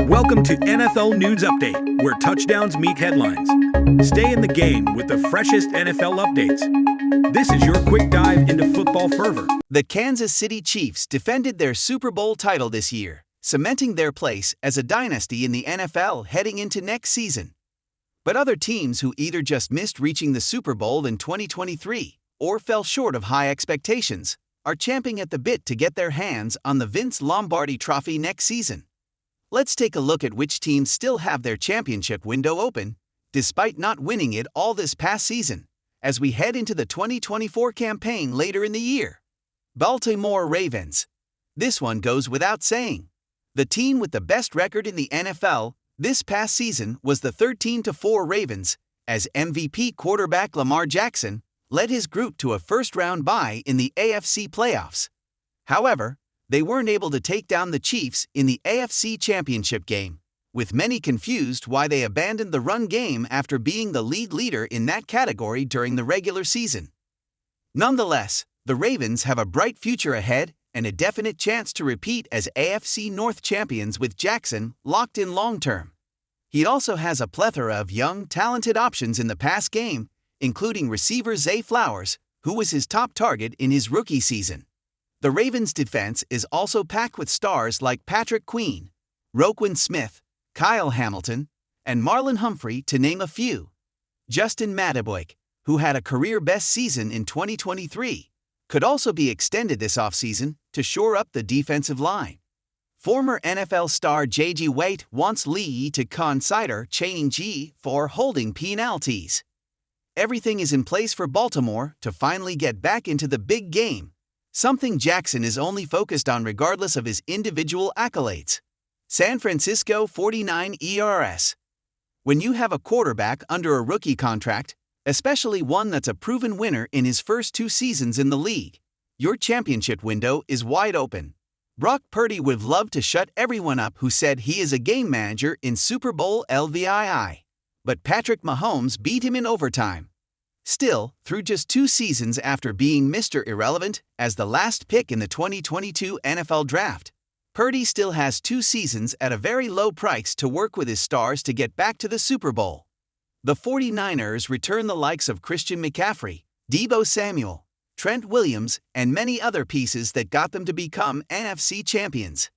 Welcome to NFL News Update, where touchdowns meet headlines. Stay in the game with the freshest NFL updates. This is your quick dive into football fervor. The Kansas City Chiefs defended their Super Bowl title this year, cementing their place as a dynasty in the NFL heading into next season. But other teams who either just missed reaching the Super Bowl in 2023 or fell short of high expectations are champing at the bit to get their hands on the Vince Lombardi Trophy next season. Let's take a look at which teams still have their championship window open, despite not winning it all this past season, as we head into the 2024 campaign later in the year. Baltimore Ravens. This one goes without saying. The team with the best record in the NFL this past season was the 13-4 Ravens, as MVP quarterback Lamar Jackson led his group to a first-round bye in the AFC playoffs. However, they weren't able to take down the Chiefs in the AFC Championship game, with many confused why they abandoned the run game after being the league leader in that category during the regular season. Nonetheless, the Ravens have a bright future ahead and a definite chance to repeat as AFC North champions with Jackson locked in long-term. He also has a plethora of young, talented options in the pass game, including receiver Zay Flowers, who was his top target in his rookie season. The Ravens' defense is also packed with stars like Patrick Queen, Roquan Smith, Kyle Hamilton, and Marlon Humphrey, to name a few. Justin Madubuike, who had a career-best season in 2023, could also be extended this offseason to shore up the defensive line. Former NFL star J.G. Waite wants Lee to consider changing for holding penalties. Everything is in place for Baltimore to finally get back into the big game, something Jackson is only focused on regardless of his individual accolades. San Francisco 49 ERS. When you have a quarterback under a rookie contract, especially one that's a proven winner in his first 2 seasons in the league, your championship window is wide open. Brock Purdy would love to shut everyone up who said he is a game manager in Super Bowl LVII, but Patrick Mahomes beat him in overtime. Still, through just 2 seasons after being Mr. Irrelevant as the last pick in the 2022 NFL Draft, Purdy still has 2 seasons at a very low price to work with his stars to get back to the Super Bowl. The 49ers return the likes of Christian McCaffrey, Deebo Samuel, Trent Williams, and many other pieces that got them to become NFC champions.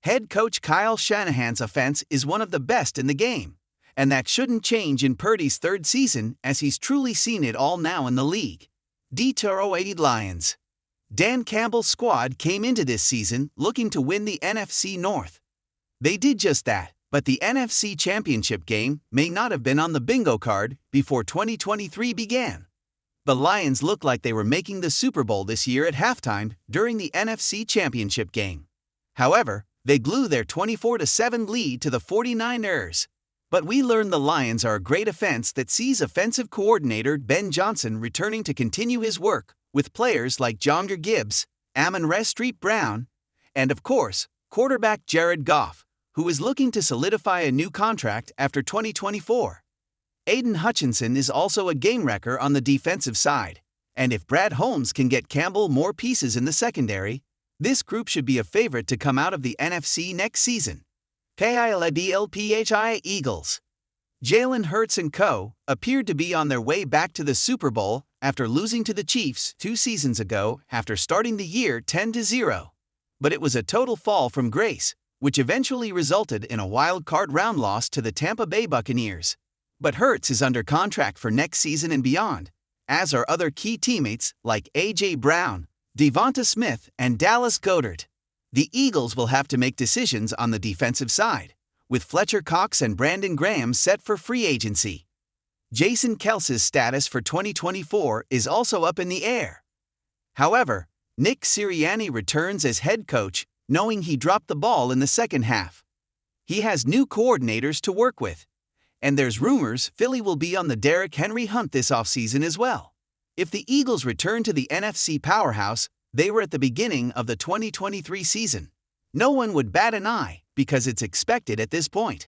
Head coach Kyle Shanahan's offense is one of the best in the game, and that shouldn't change in Purdy's 3rd season as he's truly seen it all now in the league. Detroit Lions. Dan Campbell's squad came into this season looking to win the NFC North. They did just that, but the NFC Championship game may not have been on the bingo card before 2023 began. The Lions looked like they were making the Super Bowl this year at halftime during the NFC Championship game. However, they blew their 24-7 lead to the 49ers. But we learned the Lions are a great offense that sees offensive coordinator Ben Johnson returning to continue his work with players like Jahmyr Gibbs, Amon-Ra St. Brown, and of course, quarterback Jared Goff, who is looking to solidify a new contract after 2024. Aiden Hutchinson is also a game wrecker on the defensive side, and if Brad Holmes can get Campbell more pieces in the secondary, this group should be a favorite to come out of the NFC next season. Philadelphia Eagles. Jalen Hurts and co. appeared to be on their way back to the Super Bowl after losing to the Chiefs 2 seasons ago after starting the year 10-0. But it was a total fall from grace, which eventually resulted in a wild-card round loss to the Tampa Bay Buccaneers. But Hurts is under contract for next season and beyond, as are other key teammates like A.J. Brown, Devonta Smith, and Dallas Goedert. The Eagles will have to make decisions on the defensive side, with Fletcher Cox and Brandon Graham set for free agency. Jason Kelce's status for 2024 is also up in the air. However, Nick Sirianni returns as head coach, knowing he dropped the ball in the second half. He has new coordinators to work with, and there's rumors Philly will be on the Derrick Henry hunt this offseason as well. If the Eagles return to the NFC powerhouse they were at the beginning of the 2023 season, no one would bat an eye because it's expected at this point.